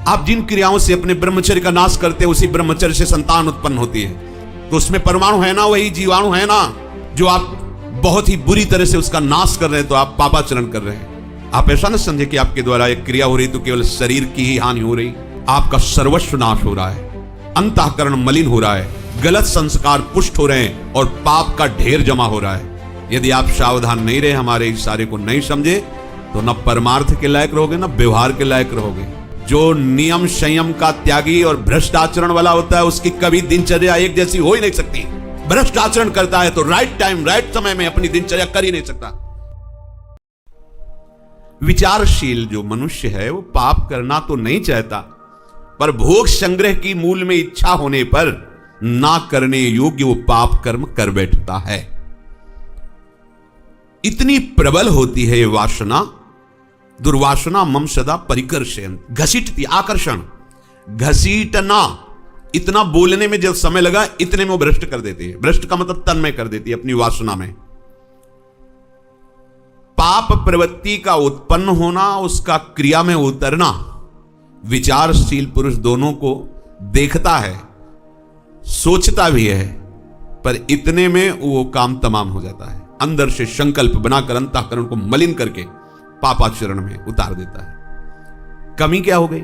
आप जिन क्रियाओं से अपने ब्रह्मचर्य का नाश करते हैं उसी ब्रह्मचर्य से संतान उत्पन्न होती है। तो उसमें परमाणु है ना, वही जीवाणु है ना, जो आप बहुत ही बुरी तरह से उसका नाश कर रहे हैं, तो आप पापाचरण कर रहे हैं। आप ऐसा न समझे कि आपके द्वारा एक क्रिया हो रही तो केवल शरीर की ही हानि हो रही, आपका सर्वस्व नाश हो रहा है, अंतःकरण मलिन हो रहा है, गलत संस्कार पुष्ट हो रहे हैं और पाप का ढेर जमा हो रहा है। यदि आप सावधान नहीं रहे, हमारे इशारे को नहीं समझे, तो न परमार्थ के लायक रहोगे न व्यवहार के लायक रहोगे। जो नियम संयम का त्यागी और भ्रष्ट आचरण वाला होता है, उसकी कभी दिनचर्या एक जैसी हो ही नहीं सकती। भ्रष्ट आचरण करता है तो राइट टाइम राइट समय में अपनी दिनचर्या कर ही नहीं सकता। विचारशील जो मनुष्य है वो पाप करना तो नहीं चाहता, पर भोग संग्रह की मूल में इच्छा होने पर ना करने योग्य वो पाप कर्म कर बैठता है। इतनी प्रबल होती है ये वासना। दुर्वासना मम सदा परिकर्षयन्, घसीटती, आकर्षण, घसीटना। इतना बोलने में जब समय लगा, इतने में वो भ्रष्ट कर देती है। भ्रष्ट का मतलब तन्मय कर देती है अपनी वासना में। पाप प्रवृत्ति का उत्पन्न होना, उसका क्रिया में उतरना, विचारशील पुरुष दोनों को देखता है, सोचता भी है, पर इतने में वो काम तमाम हो जाता है। अंदर से संकल्प बनाकर अंतःकरण को मलिन करके पापाचरण में उतार देता है। कमी क्या हो गई?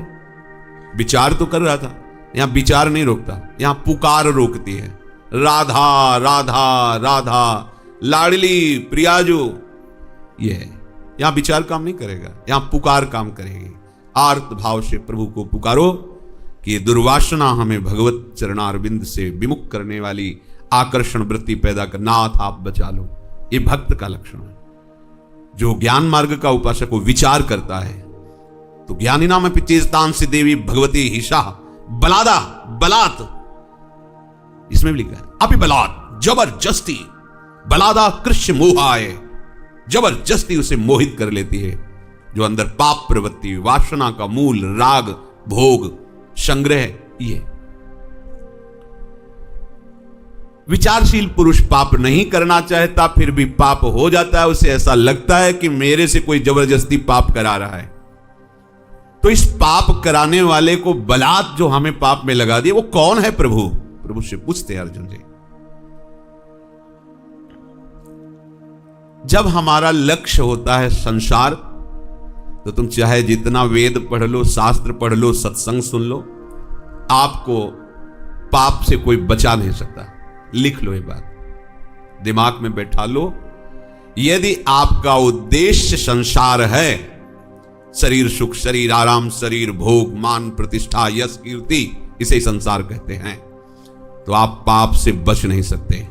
विचार तो कर रहा था, यहां विचार नहीं रोकता, यहां पुकार रोकती है। राधा राधा राधा, लाडली प्रियाजू, ये है। यहां विचार काम नहीं करेगा, यहां पुकार काम करेगी। आर्त भाव से प्रभु को पुकारो कि ये दुर्वासना हमें भगवत चरणारविंद से विमुख करने वाली आकर्षण वृत्ति पैदा कर, नाथ आप बचा लो। ये भक्त का लक्षण है। जो ज्ञान मार्ग का उपासक वो विचार करता है, तो ज्ञानी नाम पिचेस्तान से देवी भगवती हिषा बलादा, बलात्, इसमें भी लिखा है अभी बलात्, जबरदस्ती, बलादा कृष्ण मोहाय, जबरदस्ती उसे मोहित कर लेती है। जो अंदर पाप प्रवृत्ति, वासना का मूल राग, भोग, संग्रह, ये विचारशील पुरुष पाप नहीं करना चाहता, फिर भी पाप हो जाता है। उसे ऐसा लगता है कि मेरे से कोई जबरदस्ती पाप करा रहा है। तो इस पाप कराने वाले को बलात् जो हमें पाप में लगा दिया, वो कौन है? प्रभु। प्रभु से पूछते हैं अर्जुन जी। जब हमारा लक्ष्य होता है संसार, तो तुम चाहे जितना वेद पढ़ लो, शास्त्र पढ़ लो, सत्संग सुन लो, आपको पाप से कोई बचा नहीं सकता। लिख लो ये बात, दिमाग में बैठा लो। यदि आपका उद्देश्य संसार है, शरीर सुख, शरीर आराम, शरीर भोग, मान प्रतिष्ठा, यश कीर्ति, इसे संसार कहते हैं, तो आप पाप से बच नहीं सकते।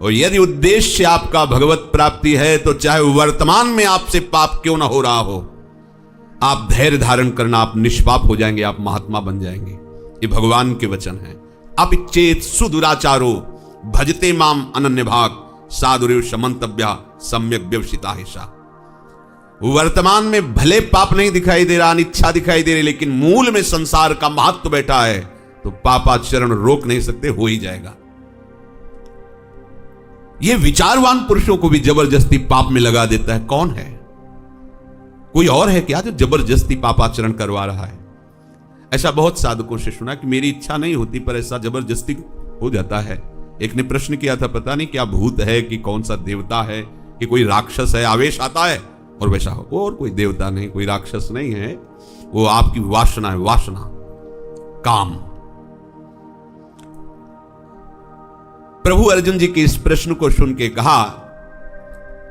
और यदि उद्देश्य आपका भगवत प्राप्ति है, तो चाहे वर्तमान में आपसे पाप क्यों ना हो रहा हो, आप धैर्य धारण करना, आप निष्पाप हो जाएंगे, आप महात्मा बन जाएंगे। ये भगवान के वचन हैं। अपिचेत सुदुराचारो भजते माम अनन्य भाग, साधुरेव समन्तव्या सम्यक व्यवसिता हिषा। वर्तमान में भले पाप नहीं दिखाई दे रहा, अनिच्छा दिखाई दे रही, लेकिन मूल में संसार का महत्व बैठा है, तो पापाचरण रोक नहीं सकते, हो ही जाएगा। ये विचारवान पुरुषों को भी जबरदस्ती पाप में लगा देता है। कौन है? कोई और है क्या जो जबरदस्ती पापाचरण करवा रहा है? ऐसा बहुत साधकों से सुना कि मेरी इच्छा नहीं होती पर ऐसा जबरदस्ती हो जाता है। एक ने प्रश्न किया था, पता नहीं क्या भूत है कि कौन सा देवता है कि कोई राक्षस है, आवेश आता है और वैसा हो। और कोई देवता नहीं, कोई राक्षस नहीं है, वो आपकी वासना है, वासना, काम। प्रभु अर्जुन जी के इस प्रश्न को सुन के कहा,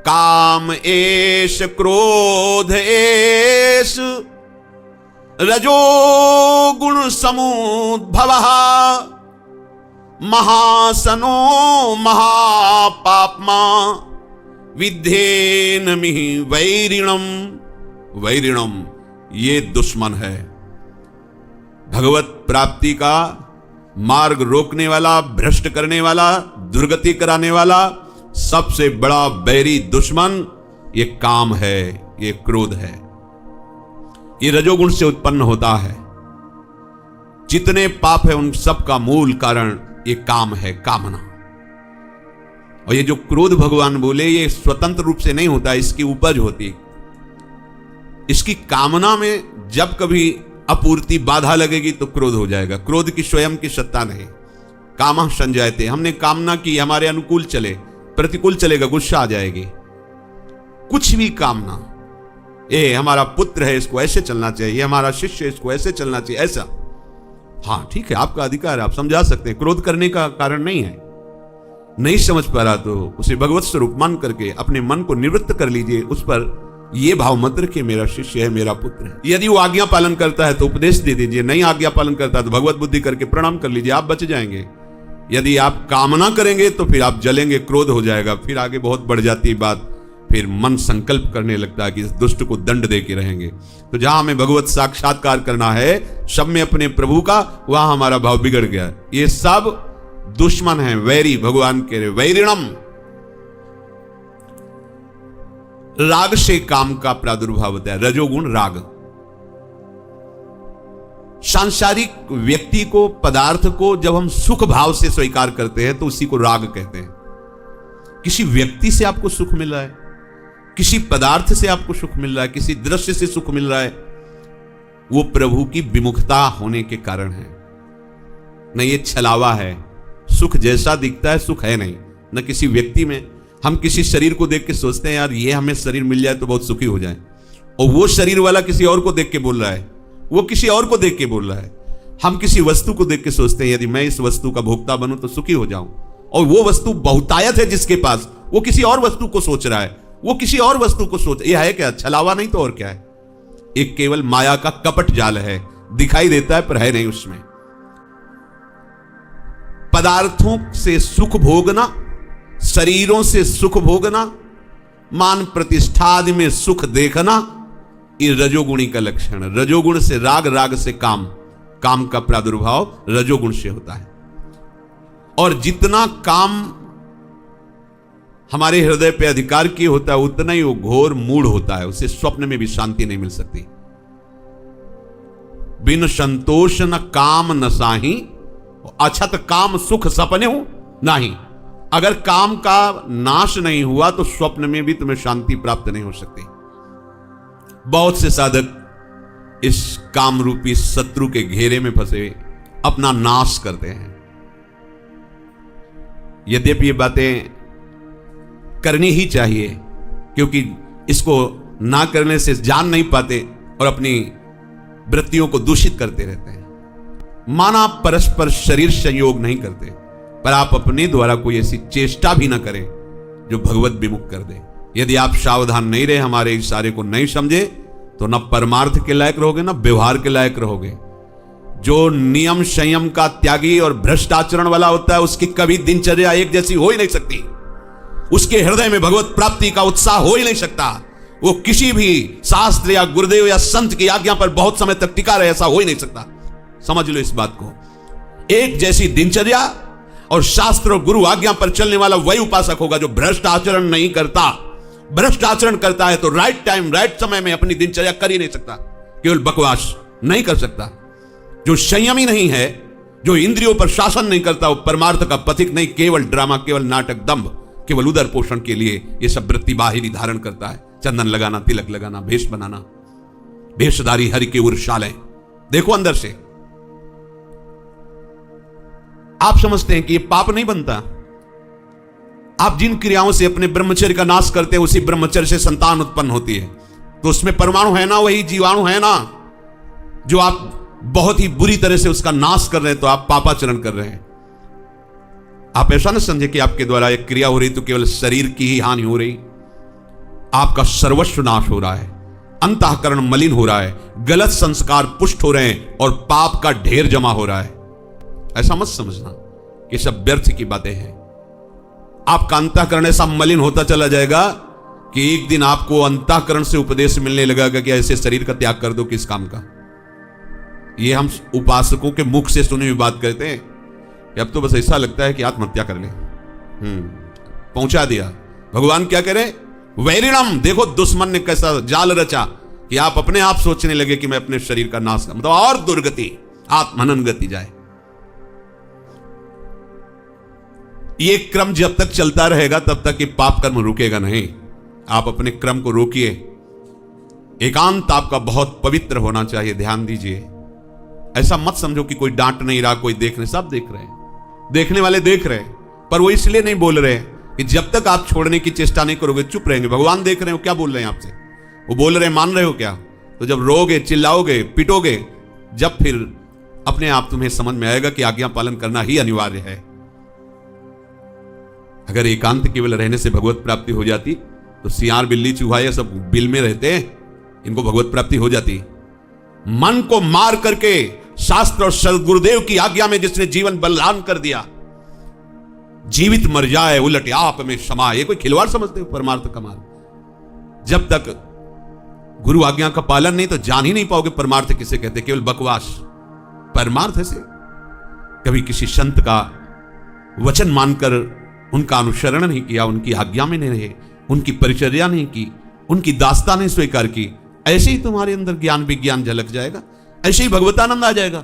काम एष क्रोध एष रजो गुण समुद्भवः महासनो महापाप्मा विद्धेन मिहि वैरिणम। वैरिणम ये दुश्मन है, भगवत प्राप्ति का मार्ग रोकने वाला, भ्रष्ट करने वाला, दुर्गति कराने वाला सबसे बड़ा बैरी दुश्मन ये काम है, ये क्रोध है। ये रजोगुण से उत्पन्न होता है। जितने पाप है उन सब का मूल कारण ये काम है, कामना। और ये जो क्रोध भगवान बोले, ये स्वतंत्र रूप से नहीं होता, इसकी उपज होती। इसकी कामना में जब कभी अपूर्ति बाधा लगेगी तो क्रोध हो जाएगा। क्रोध की स्वयं की सत्ता नहीं। कामः संजायते, हमने कामना की हमारे अनुकूल चले, प्रतिकूल चलेगा गुस्सा आ जाएगी। कुछ भी कामना, ये हमारा पुत्र है इसको ऐसे चलना चाहिए, हमारा शिष्य है इसको ऐसे चलना चाहिए, ऐसा, हाँ ठीक है आपका अधिकार है, आप समझा सकते हैं, क्रोध करने का कारण नहीं है। नहीं समझ पा रहा तो उसे भगवत स्वरूप मान करके अपने मन को निवृत्त कर लीजिए। उस पर यह भाव मत रखिए मेरा शिष्य है, मेरा पुत्र है। यदि वो आज्ञा पालन करता है तो उपदेश दे दीजिए, नहीं आज्ञा पालन करता है तो भगवत बुद्धि करके प्रणाम कर लीजिए, आप बच जाएंगे। यदि आप कामना करेंगे तो फिर आप जलेंगे, क्रोध हो जाएगा, फिर आगे बहुत बढ़ जाती है बात, फिर मन संकल्प करने लगता है कि इस दुष्ट को दंड दे के रहेंगे। तो जहां हमें भगवत साक्षात्कार करना है सब में अपने प्रभु का, वहां हमारा भाव बिगड़ गया। ये सब दुश्मन हैं, वैरी, भगवान कह रहे वैरिणम। राग से काम का प्रादुर्भाव होता है, रजोगुण राग। सांसारिक व्यक्ति को, पदार्थ को जब हम सुख भाव से स्वीकार करते हैं तो उसी को राग कहते हैं। किसी व्यक्ति से आपको सुख मिल रहा है, किसी पदार्थ से आपको सुख मिल रहा है, किसी दृश्य से सुख मिल रहा है, वो प्रभु की विमुखता होने के कारण है। न ये छलावा है, सुख जैसा दिखता है सुख है नहीं। न किसी व्यक्ति में, हम किसी शरीर को देख के सोचते हैं यार ये हमें शरीर मिल जाए तो बहुत सुखी हो जाए, और वो शरीर वाला किसी और को देख के बोल रहा है, वो किसी और को देख के बोल रहा है। हम किसी वस्तु को देख के सोचते हैं यदि मैं इस वस्तु का भोक्ता बनूं तो सुखी हो जाऊं, और वो वस्तु बहुतायत है जिसके पास, वो किसी और वस्तु को सोच रहा है, वो किसी और वस्तु को सोच, यह है क्या? छलावा नहीं तो और क्या है? एक केवल माया का कपट जाल है, दिखाई देता है पर है नहीं उसमें। पदार्थों से सुख भोगना, शरीरों से सुख भोगना, मान प्रतिष्ठा आदि में सुख देखना, ये रजोगुणी का लक्षण है। रजोगुण से राग, राग से काम, काम का प्रादुर्भाव रजोगुण से होता है। और जितना काम हमारे हृदय पे अधिकार की होता है उतना ही वो घोर मूढ़ होता है, उसे स्वप्न में भी शांति नहीं मिल सकती। बिन संतोष न काम न साही, अछत काम सुख सपने हो नहीं। अगर काम का नाश नहीं हुआ तो स्वप्न में भी तुम्हें शांति प्राप्त नहीं हो सकती। बहुत से साधक इस काम रूपी शत्रु के घेरे में फंसे अपना नाश करते हैं। यद्यपि ये बातें करनी ही चाहिए, क्योंकि इसको ना करने से जान नहीं पाते और अपनी वृत्तियों को दूषित करते रहते हैं। माना परस्पर शरीर संयोग नहीं करते, पर आप अपने द्वारा कोई ऐसी चेष्टा भी ना करें जो भगवत विमुख कर दे। यदि आप सावधान नहीं रहे, हमारे इशारे को नहीं समझे, तो न परमार्थ के लायक रहोगे न व्यवहार के लायक रहोगे। जो नियम संयम का त्यागी और भ्रष्ट आचरण वाला होता है उसकी कभी दिनचर्या एक जैसी हो ही नहीं सकती, उसके हृदय में भगवत प्राप्ति का उत्साह हो ही नहीं सकता। वो किसी भी शास्त्र या गुरुदेव या संत की आज्ञा पर बहुत समय तक टिका रहे, ऐसा हो ही नहीं सकता। समझ लो इस बात को। एक जैसी दिनचर्या और शास्त्र और गुरु आज्ञा पर चलने वाला वही उपासक होगा जो भ्रष्ट आचरण नहीं करता। भ्रष्ट आचरण करता है तो राइट टाइम राइट समय में अपनी दिनचर्या कर ही नहीं सकता, केवल बकवास नहीं कर सकता। जो संयमी नहीं है, जो इंद्रियों पर शासन नहीं करता, वो परमार्थ का पथिक नहीं, केवल ड्रामा, केवल नाटक, दंभ, केवल उदर पोषण के लिए ये सब वृत्ति बाहिरी धारण करता है। चंदन लगाना, तिलक लगाना, भेष बनाना, भेषधारी हरि के उर्शालय, देखो अंदर से। आप समझते हैं कि ये पाप नहीं बनता। आप जिन क्रियाओं से अपने ब्रह्मचर्य का नाश करते हैं उसी ब्रह्मचर्य से संतान उत्पन्न होती है, तो उसमें परमाणु है ना, वही जीवाणु है ना, जो आप बहुत ही बुरी तरह से उसका नाश कर रहे हैं, तो आप पापाचरण कर रहे हैं। आप ऐसा न समझे कि आपके द्वारा एक क्रिया हो रही तो केवल शरीर की ही हानि हो रही, आपका सर्वस्व नाश हो रहा है, अंतःकरण मलिन हो रहा है, गलत संस्कार पुष्ट हो रहे हैं और पाप का ढेर जमा हो रहा है। ऐसा मत समझना कि सब व्यर्थ की बातें हैं। आपका अंतःकरण ऐसा मलिन होता चला जाएगा कि एक दिन आपको अंतःकरण से उपदेश मिलने लगेगा कि ऐसे शरीर का त्याग कर दो, किस काम का। ये हम उपासकों के मुख से सुनी हुई बात करते हैं कि अब तो बस ऐसा लगता है कि आत्महत्या कर ले। पहुंचा दिया। भगवान क्या करे? वैरिणम। देखो दुश्मन ने कैसा जाल रचा कि आप अपने आप सोचने लगे कि मैं अपने शरीर का नाश कर, मतलब और दुर्गति, आत्महनन गति जाए। ये क्रम जब तक चलता रहेगा तब तक ये पाप कर्म रुकेगा नहीं। आप अपने क्रम को रोकिए। एकांत आपका बहुत पवित्र होना चाहिए, ध्यान दीजिए। ऐसा मत समझो कि कोई डांट नहीं रहा, कोई देख नहीं, सब देख रहे हैं, देखने वाले देख रहे हैं, पर वो इसलिए नहीं बोल रहे कि जब तक आप छोड़ने की चेष्टा नहीं करोगे चुप रहेंगे। भगवान देख रहे हो, क्या बोल रहे हैं आपसे, वो बोल रहे हैं, मान रहे हो क्या? तो जब रोगे, चिल्लाओगे, पिटोगे, जब फिर अपने आप तुम्हें समझ में आएगा कि आज्ञा पालन करना ही अनिवार्य है। अगर एकांत केवल रहने से भगवत प्राप्ति हो जाती तो सियार, बिल्ली, चूहा ये सब बिल में रहते हैं, इनको भगवत प्राप्ति हो जाती। मन को मार करके शास्त्र और सदगुरुदेव की आज्ञा में जिसने जीवन बलिदान कर दिया, जीवित मर जाए उलट आप में क्षमा, ये कोई खिलवाड़ समझते हो परमार्थ का मार्ग? जब तक गुरु आज्ञा का पालन नहीं तो जान ही नहीं पाओगे परमार्थ किसे कहते, केवल बकवास। परमार्थ से कभी किसी संत का वचन मानकर उनका अनुसरण नहीं किया, उनकी आज्ञा में नहीं रहे, उनकी परिचर्या नहीं की, उनकी दास्तां नहीं स्वीकार की, ऐसे ही तुम्हारे अंदर ज्ञान विज्ञान झलक जाएगा, ऐसे ही भगवतानंद आ जाएगा।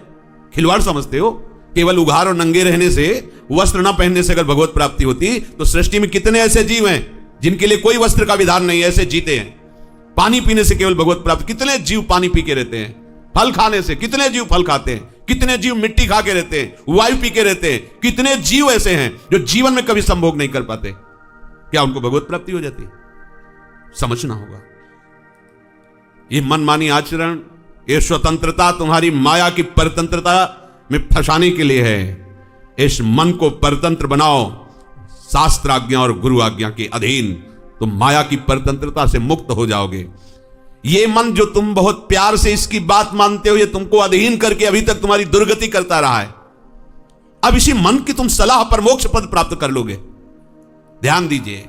खिलवाड़ समझते हो? केवल उघार और नंगे रहने से, वस्त्र न पहनने से अगर भगवत प्राप्ति होती तो सृष्टि में कितने ऐसे जीव हैं जिनके लिए कोई वस्त्र का विधान नहीं है, ऐसे जीते हैं। पानी पीने से केवल भगवत प्राप्ति, कितने जीव पानी पी के रहते हैं। फल खाने से कितने जीव फल खाते हैं, कितने जीव मिट्टी खा के रहते हैं, वायु पी के रहते हैं। कितने जीव ऐसे हैं जो जीवन में कभी संभोग नहीं कर पाते, क्या उनको भगवत प्राप्ति हो जाती? समझना होगा। ये मनमानी आचरण, ये स्वतंत्रता तुम्हारी माया की परतंत्रता में फंसाने के लिए है। इस मन को परतंत्र बनाओ शास्त्र आज्ञा और गुरु आज्ञा के अधीन, तो माया की परतंत्रता से मुक्त हो जाओगे। ये मन जो तुम बहुत प्यार से इसकी बात मानते हो, ये तुमको अधीन करके अभी तक तुम्हारी दुर्गति करता रहा है। अब इसी मन की तुम सलाह पर मोक्ष पद प्राप्त कर लोगे। ध्यान दीजिए,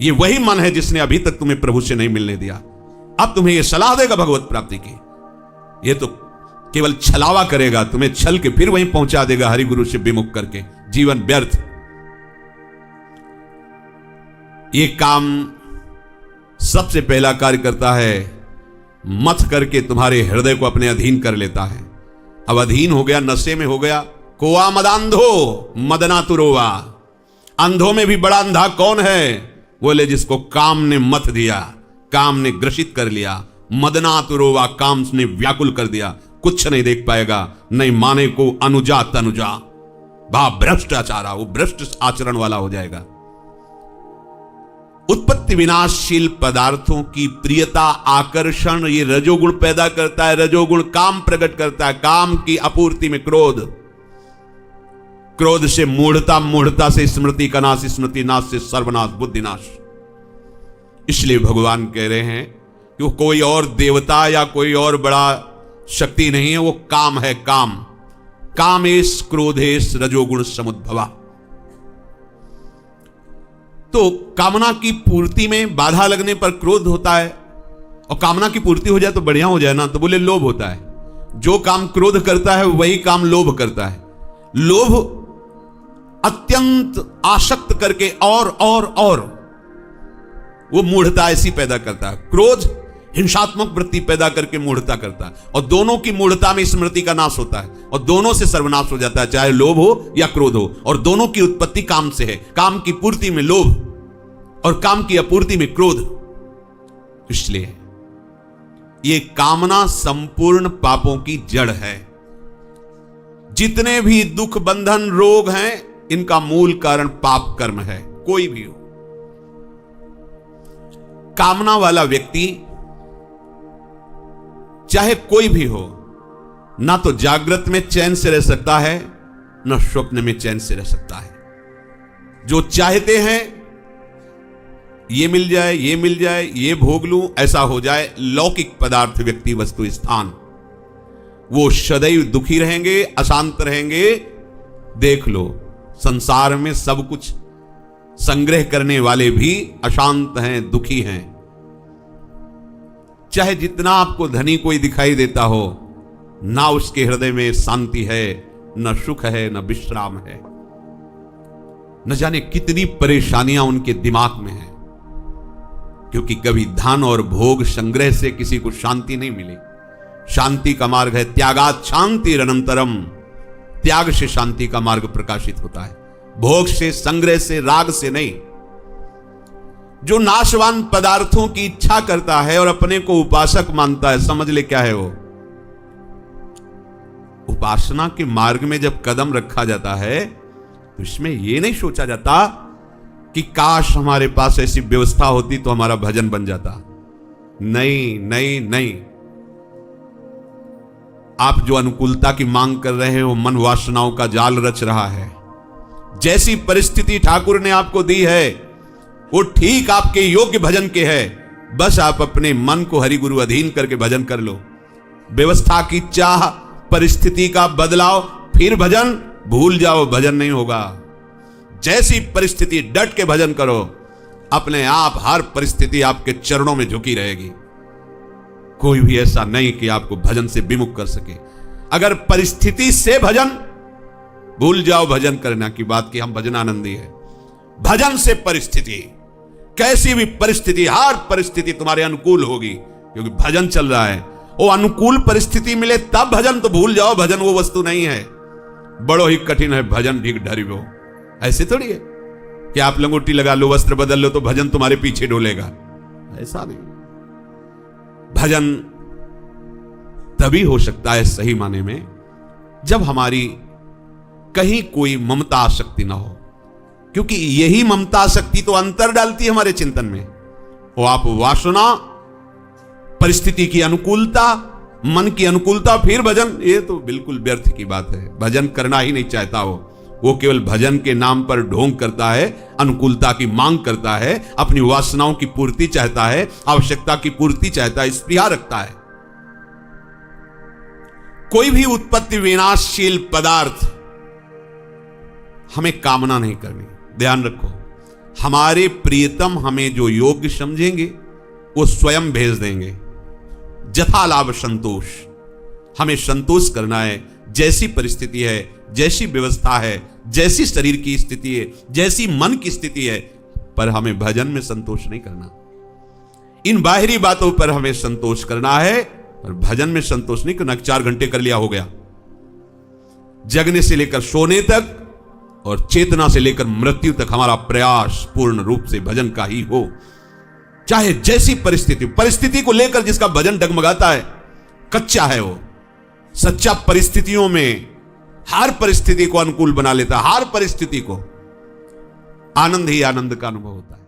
ये वही मन है जिसने अभी तक तुम्हें प्रभु से नहीं मिलने दिया, अब तुम्हें यह सलाह देगा भगवत प्राप्ति की। यह तो केवल छलावा करेगा, तुम्हें छल के फिर वहीं पहुंचा देगा हरि गुरु से विमुख करके, जीवन व्यर्थ। ये काम सबसे पहला कार्य करता है, मथ करके तुम्हारे हृदय को अपने अधीन कर लेता है। अब अधीन हो गया, नशे में हो गया। कोआ मदांधो मदना तुरोवा, अंधों में भी बड़ा अंधा कौन है? बोले जिसको काम ने मथ दिया, काम ने ग्रसित कर लिया। मदना तुरोवा, काम ने व्याकुल कर दिया, कुछ नहीं देख पाएगा, नहीं माने को अनुजा तनुजा, बा भ्रष्टाचारा, वो भ्रष्ट आचरण वाला हो जाएगा। उत्पत्ति विनाशशील पदार्थों की प्रियता, आकर्षण, ये रजोगुण पैदा करता है। रजोगुण काम प्रकट करता है, काम की आपूर्ति में क्रोध, क्रोध से मूढ़ता, मूढ़ता से स्मृति का नाश, स्मृति नाश से सर्वनाश, बुद्धिनाश। इसलिए भगवान कह रहे हैं कि वो कोई और देवता या कोई और बड़ा शक्ति नहीं है, वो काम है। काम, कामेश क्रोधेश रजोगुण समुद्भवा। तो कामना की पूर्ति में बाधा लगने पर क्रोध होता है, और कामना की पूर्ति हो जाए तो बढ़िया हो जाए ना, तो बोले लोभ होता है। जो काम क्रोध करता है वही काम लोभ करता है। लोभ अत्यंत आसक्त करके और वो मूढ़ता ऐसी पैदा करता है। क्रोध हिंसात्मक वृत्ति पैदा करके मूढ़ता करता है, और दोनों की मूढ़ता में स्मृति का नाश होता है, और दोनों से सर्वनाश हो जाता है, चाहे लोभ हो या क्रोध हो। और दोनों की उत्पत्ति काम से है, काम की पूर्ति में लोभ और काम की अपूर्ति में क्रोध। इसलिए ये कामना संपूर्ण पापों की जड़ है। जितने भी दुख, बंधन, रोग हैं, इनका मूल कारण पाप कर्म है, कोई भी हो। कामना वाला व्यक्ति चाहे कोई भी हो, ना तो जागृत में चैन से रह सकता है, ना स्वप्न में चैन से रह सकता है। जो चाहते हैं ये मिल जाए, ये मिल जाए, ये भोग लूं, ऐसा हो जाए, लौकिक पदार्थ, व्यक्ति, वस्तु, स्थान, वो सदैव दुखी रहेंगे, अशांत रहेंगे। देख लो, संसार में सब कुछ संग्रह करने वाले भी अशांत हैं, दुखी हैं। चाहे जितना आपको धनी कोई दिखाई देता हो, ना उसके हृदय में शांति है, न सुख है, न विश्राम है। न जाने कितनी परेशानियां उनके दिमाग में हैं, क्योंकि कभी धन और भोग संग्रह से किसी को शांति नहीं मिली। शांति का मार्ग है त्यागात शांति अनंतरम, त्याग से शांति का मार्ग प्रकाशित होता है, भोग से, संग्रह से, राग से नहीं। जो नाशवान पदार्थों की इच्छा करता है और अपने को उपासक मानता है, समझ ले क्या है वो? उपासना के मार्ग में जब कदम रखा जाता है तो इसमें यह नहीं सोचा जाता कि काश हमारे पास ऐसी व्यवस्था होती तो हमारा भजन बन जाता। नहीं नहीं नहीं, आप जो अनुकूलता की मांग कर रहे हो मन वासनाओं का जाल रच रहा है। जैसी परिस्थिति ठाकुर ने आपको दी है वो ठीक आपके योग्य भजन के है। बस आप अपने मन को हरि गुरु अधीन करके भजन कर लो। व्यवस्था की चाह, परिस्थिति का बदलाव, फिर भजन भूल जाओ, भजन नहीं होगा। जैसी परिस्थिति डट के भजन करो, अपने आप हर परिस्थिति आपके चरणों में झुकी रहेगी। कोई भी ऐसा नहीं कि आपको भजन से विमुख कर सके। अगर परिस्थिति से भजन, भूल जाओ भजन करना की बात कि हम भजनानंदी है। भजन से परिस्थिति, कैसी भी परिस्थिति, हर परिस्थिति तुम्हारे अनुकूल होगी क्योंकि भजन चल रहा है। वो अनुकूल परिस्थिति मिले तब भजन, तो भूल जाओ भजन वो वस्तु नहीं है। बड़ो ही कठिन है भजन ढीक ढरिबो। ऐसे थोड़ी है कि आप लंगोटी लगा लो, वस्त्र बदल लो तो भजन तुम्हारे पीछे डोलेगा। ऐसा नहीं। भजन तभी हो सकता है सही माने में जब हमारी कहीं कोई ममता आसक्ति ना हो, क्योंकि यही ममता आसक्ति तो अंतर डालती है हमारे चिंतन में। वो आप वासना, परिस्थिति की अनुकूलता, मन की अनुकूलता, फिर भजन, ये तो बिल्कुल व्यर्थ की बात है। भजन करना ही नहीं चाहता वो केवल भजन के नाम पर ढोंग करता है, अनुकूलता की मांग करता है, अपनी वासनाओं की पूर्ति चाहता है, आवश्यकता की पूर्ति चाहता है, स्पृहा रखता है। कोई भी उत्पत्ति विनाशशील पदार्थ हमें कामना नहीं करनी। ध्यान रखो, हमारे प्रियतम हमें जो योग्य समझेंगे वो स्वयं भेज देंगे। जथा लाभ संतोष, हमें संतोष करना है। जैसी परिस्थिति है, जैसी व्यवस्था है, जैसी शरीर की स्थिति है, जैसी मन की स्थिति है, पर हमें भजन में संतोष नहीं करना। इन बाहरी बातों पर हमें संतोष करना है, पर भजन में संतोष नहीं करना। 4 घंटे कर लिया हो गया। जगने से लेकर सोने तक और चेतना से लेकर मृत्यु तक हमारा प्रयास पूर्ण रूप से भजन का ही हो। चाहे जैसी परिस्थिति को लेकर जिसका भजन डगमगाता है, कच्चा है वो। सच्चा परिस्थितियों में हर परिस्थिति को अनुकूल बना लेता है। हर परिस्थिति को आनंद ही आनंद का अनुभव होता है।